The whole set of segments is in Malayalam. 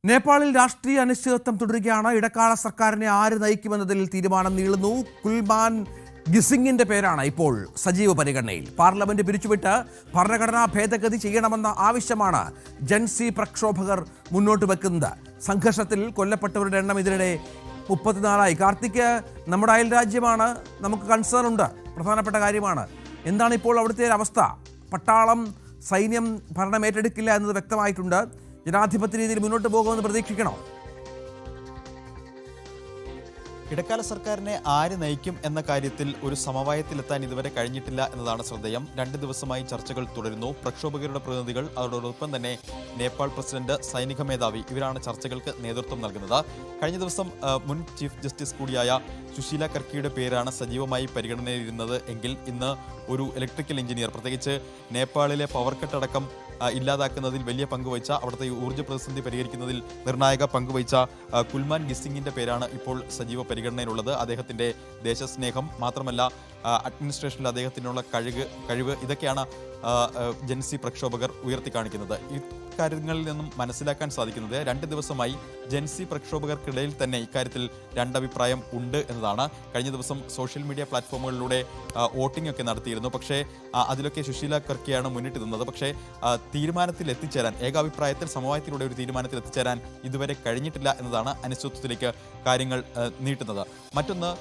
നേപ്പാളിൽ രാഷ്ട്രീയ അനിശ്ചിതത്വം തുടരുകയാണ്. ഇടക്കാല സർക്കാരിനെ ആര് നയിക്കുമെന്നതിൽ തീരുമാനം നീളുന്നു. കുൽമാൻ ഗിസിങ്ങിന്റെ പേരാണ് ഇപ്പോൾ സജീവ പരിഗണനയിൽ. പാർലമെന്റ് പിരിച്ചുവിട്ട് ഭരണഘടനാ ഭേദഗതി ചെയ്യണമെന്ന ആവശ്യമാണ് ജൻസി പ്രക്ഷോഭകർ മുന്നോട്ട് വെക്കുന്നത്. സംഘർഷത്തിൽ കൊല്ലപ്പെട്ടവരുടെ എണ്ണം ഇതിനിടെ 34ആയി. കാർത്തിക്, നമ്മുടെ അയൽ രാജ്യമാണ്, നമുക്ക് കൺസേൺ ഉണ്ട്, പ്രധാനപ്പെട്ട കാര്യമാണ്. എന്താണ് ഇപ്പോൾ അവിടുത്തെ അവസ്ഥ? പട്ടാളം, സൈന്യം ഭരണം ഏറ്റെടുക്കില്ല എന്നത് വ്യക്തമായിട്ടുണ്ട്. ജനാധിപത്യ രീതിയിൽ മുന്നോട്ട് പോകുമെന്ന് പ്രതീക്ഷിക്കണോ? ഇടക്കാല സർക്കാരിനെ ആര് നയിക്കും എന്ന കാര്യത്തിൽ ഒരു സമവായത്തിലെത്താൻ ഇതുവരെ കഴിഞ്ഞിട്ടില്ല എന്നതാണ് ശ്രദ്ധേയം. 2 ദിവസമായി ചർച്ചകൾ തുടരുന്നു. പ്രക്ഷോഭകരുടെ പ്രതിനിധികൾ, അതോടൊപ്പം തന്നെ നേപ്പാൾ പ്രസിഡന്റ്, സൈനിക മേധാവി, ഇവരാണ് ചർച്ചകൾക്ക് നേതൃത്വം നൽകുന്നത്. കഴിഞ്ഞ ദിവസം മുൻ ചീഫ് ജസ്റ്റിസ് കൂടിയായ സുശീല കർക്കിയുടെ പേരാണ് സജീവമായി പരിഗണനയിലിരുന്നത് എങ്കിൽ ഇന്ന് ഒരു ഇലക്ട്രിക്കൽ എഞ്ചിനീയർ, പ്രത്യേകിച്ച് നേപ്പാളിലെ പവർ കട്ട് അടക്കം ഇല്ലാതാക്കുന്നതിൽ വലിയ പങ്കുവഹിച്ച, അവിടുത്തെ ഊർജ്ജ പ്രതിസന്ധി പരിഹരിക്കുന്നതിൽ നിർണായക പങ്കുവഹിച്ച കുൽമാൻ ഗിസിങ്ങിന്റെ പേരാണ് ഇപ്പോൾ സജീവ പരിഗണനയിലുള്ളത്. അദ്ദേഹത്തിന്റെ ദേശസ്നേഹം മാത്രമല്ല, അഡ്മിനിസ്ട്രേഷനിൽ അദ്ദേഹത്തിനുള്ള കഴിവ് ഇതൊക്കെയാണ് ജൻസി പ്രക്ഷോഭകർ ഉയർത്തിക്കാണിക്കുന്നത്. ഇക്കാര്യങ്ങളിൽ നിന്നും മനസ്സിലാക്കാൻ സാധിക്കുന്നത് 2 ദിവസമായി ജൻസി പ്രക്ഷോഭകർക്കിടയിൽ തന്നെ ഇക്കാര്യത്തിൽ രണ്ടഭിപ്രായം ഉണ്ട് എന്നതാണ്. കഴിഞ്ഞ ദിവസം സോഷ്യൽ മീഡിയ പ്ലാറ്റ്ഫോമുകളിലൂടെ വോട്ടിംഗ് ഒക്കെ നടത്തിയിരുന്നു. പക്ഷേ അതിലൊക്കെ സുശീല കർക്കിയാണ് മുന്നിട്ട് നിന്നത്. പക്ഷേ തീരുമാനത്തിൽ എത്തിച്ചേരാൻ, ഏകാഭിപ്രായത്തിൽ സമവായത്തിലൂടെ ഒരു തീരുമാനത്തിൽ എത്തിച്ചേരാൻ ഇതുവരെ കഴിഞ്ഞിട്ടില്ല എന്നതാണ് അനിശ്ചിതത്വത്തിലേക്ക് കാര്യങ്ങൾ നീട്ടുന്നത്. മറ്റൊന്ന്,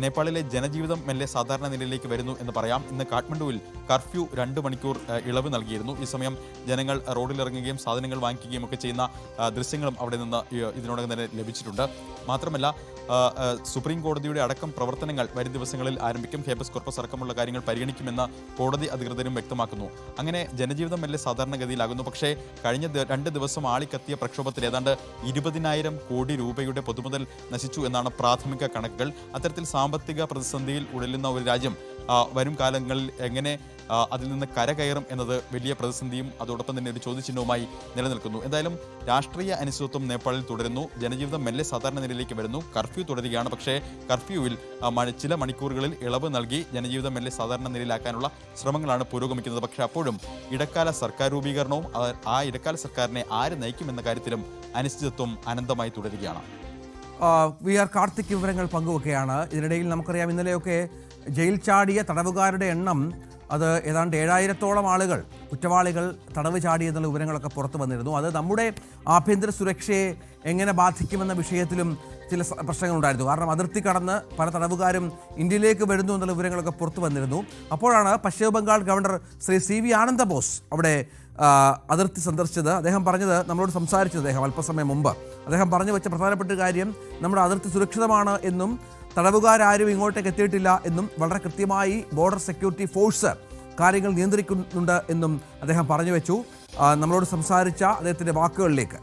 നേപ്പാളിലെ ജനജീവിതം മെല്ലെ സാധാരണ നിലയിലേക്ക് വരുന്നു എന്ന് പറയാം. ഇന്ന് കാഠ്മണ്ഡുവിൽ കർഫ്യൂ 2 മണിക്കൂർ ഇളവ് നൽകിയിരുന്നു. ഈ സമയം ജനങ്ങൾ റോഡിലിറങ്ങുകയും സാധനങ്ങൾ വാങ്ങിക്കുകയും ഒക്കെ ചെയ്യുന്ന ദൃശ്യങ്ങളും അവിടെ നിന്ന് ഇതിനോടകം തന്നെ ലഭിച്ചിട്ടുണ്ട്. മാത്രമല്ല, സുപ്രീം കോടതിയുടെ അടക്കം പ്രവർത്തനങ്ങൾ വരും ദിവസങ്ങളിൽ ആരംഭിക്കും. ഹേബസ് കോർപ്പസ് അടക്കമുള്ള കാര്യങ്ങൾ പരിഗണിക്കുമെന്ന് കോടതി അധികൃതരും വ്യക്തമാക്കുന്നു. അങ്ങനെ ജനജീവിതം വലിയ സാധാരണഗതിയിലാകുന്നു. പക്ഷേ കഴിഞ്ഞ 2 ദിവസം ആളിക്കത്തിയ പ്രക്ഷോഭത്തിൽ ഏതാണ്ട് 20,000 കോടി രൂപയുടെ പൊതുമുതൽ നശിച്ചു എന്നാണ് പ്രാഥമിക കണക്കുകൾ. അത്തരത്തിൽ സാമ്പത്തിക പ്രതിസന്ധിയിൽ ഉഴലുന്ന ഒരു രാജ്യം വരും കാലങ്ങളിൽ എങ്ങനെ അതിൽ നിന്ന് കരകയറും എന്നത് വലിയ പ്രതിസന്ധിയും അതോടൊപ്പം തന്നെ ഒരു ചോദ്യചിഹ്നവുമായി നിലനിൽക്കുന്നു. എന്തായാലും രാഷ്ട്രീയ അനിശ്ചിതത്വം നേപ്പാളിൽ തുടരുന്നു. ജനജീവിതം മെല്ലെ സാധാരണ നിലയിലേക്ക് വരുന്നു. കർഫ്യൂ തുടരുകയാണ്. പക്ഷേ കർഫ്യൂവിൽ ചില മണിക്കൂറുകളിൽ ഇളവ് നൽകി ജനജീവിതം മെല്ലെ സാധാരണ നിലയിലാക്കാനുള്ള ശ്രമങ്ങളാണ് പുരോഗമിക്കുന്നത്. പക്ഷേ അപ്പോഴും ഇടക്കാല സർക്കാർ രൂപീകരണവും ആ ഇടക്കാല സർക്കാരിനെ ആര് നയിക്കുമെന്ന കാര്യത്തിലും അനിശ്ചിതത്വം അനന്തമായി തുടരുകയാണ്. വി ആർ കാർത്തിക് വിവരങ്ങൾ പങ്കുവെക്കുകയാണ്. ഇതിനിടയിൽ നമുക്കറിയാം, ഇന്നലെയൊക്കെ ജയിൽ ചാടിയ തടവുകാരുടെ എണ്ണം അത് ഏതാണ്ട് 7,000-ഓളം ആളുകൾ, കുറ്റവാളികൾ തടവ് ചാടിയെന്നുള്ള വിവരങ്ങളൊക്കെ പുറത്തു വന്നിരുന്നു. അത് നമ്മുടെ ആഭ്യന്തര സുരക്ഷയെ എങ്ങനെ ബാധിക്കുമെന്ന വിഷയത്തിലും ചില പ്രശ്നങ്ങളുണ്ടായിരുന്നു. കാരണം അതിർത്തി കടന്ന് പല തടവുകാരും ഇന്ത്യയിലേക്ക് വരുന്നു എന്നുള്ള വിവരങ്ങളൊക്കെ പുറത്തു വന്നിരുന്നു. അപ്പോഴാണ് പശ്ചിമ ബംഗാൾ ഗവർണർ ശ്രീ CV ആനന്ദബോസ് അവിടെ അതിർത്തി സന്ദർശിച്ചത്. അദ്ദേഹം പറഞ്ഞത്, നമ്മളോട് സംസാരിച്ചത് അദ്ദേഹം അല്പസമയം മുമ്പ്, അദ്ദേഹം പറഞ്ഞു വെച്ച പ്രധാനപ്പെട്ട കാര്യം നമ്മുടെ അതിർത്തി സുരക്ഷിതമാണ് എന്നും തടവുകാരും ഇങ്ങോട്ടേക്ക് എത്തിയിട്ടില്ല എന്നും വളരെ കൃത്യമായി ബോർഡർ സെക്യൂരിറ്റി ഫോഴ്സ് കാര്യങ്ങൾ നിയന്ത്രിക്കുന്നുണ്ട് എന്നും അദ്ദേഹം പറഞ്ഞു വെച്ചു. നമ്മളോട് സംസാരിച്ച അദ്ദേഹത്തിന്റെ വാക്കുകളിലേക്ക്.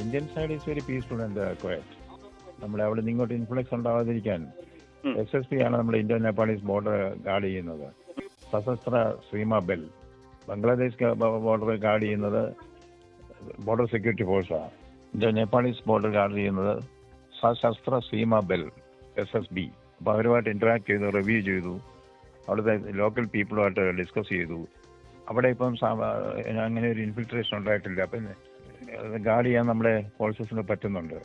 Indian side is very peaceful and quiet. നമ്മളെ അവിടെ നിന്ന് ഇങ്ങോട്ട് ഇൻഫ്ലുക്സ് ഉണ്ടാവാതിരിക്കാൻ SSP ആണ് നമ്മുടെ ഇന്ത്യ നേപ്പാളീസ് ബോർഡർ ഗാർഡ് ചെയ്യുന്നത്. സശസ്ത്ര സീമ ബെൽ. ബംഗ്ലാദേശ് ബോർഡർ ഗാർഡ് ചെയ്യുന്നത് ബോർഡർ സെക്യൂരിറ്റി ഫോഴ്സാണ്. ഇന്ത്യ നേപ്പാളീസ് ബോർഡർ ഗാർഡ് ചെയ്യുന്നത് സശസ്ത്ര സീമ ബെൽ, SSB. അപ്പോൾ അവരുമായിട്ട് ഇൻറ്ററാക്ട് ചെയ്തു, റിവ്യൂ ചെയ്തു, അവിടുത്തെ ലോക്കൽ പീപ്പിളുമായിട്ട് ഡിസ്കസ് ചെയ്തു. അവിടെ ഇപ്പം അങ്ങനെ ഒരു ഇൻഫിൽട്രേഷൻ ഉണ്ടായിട്ടില്ല. അപ്പം ഗാർഡ് ചെയ്യാൻ നമ്മുടെ ഫോഴ്സസിന് പറ്റുന്നുണ്ട്.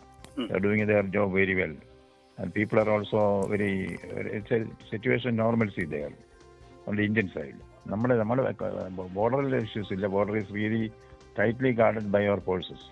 Doing their job very well and people are also very, it's a situation normalcy there on the Indian side. നമ്മുടെ ബോർഡറിൽ ഇഷ്യൂസ് ഇല്ല. Border is really tightly guarded by our forces.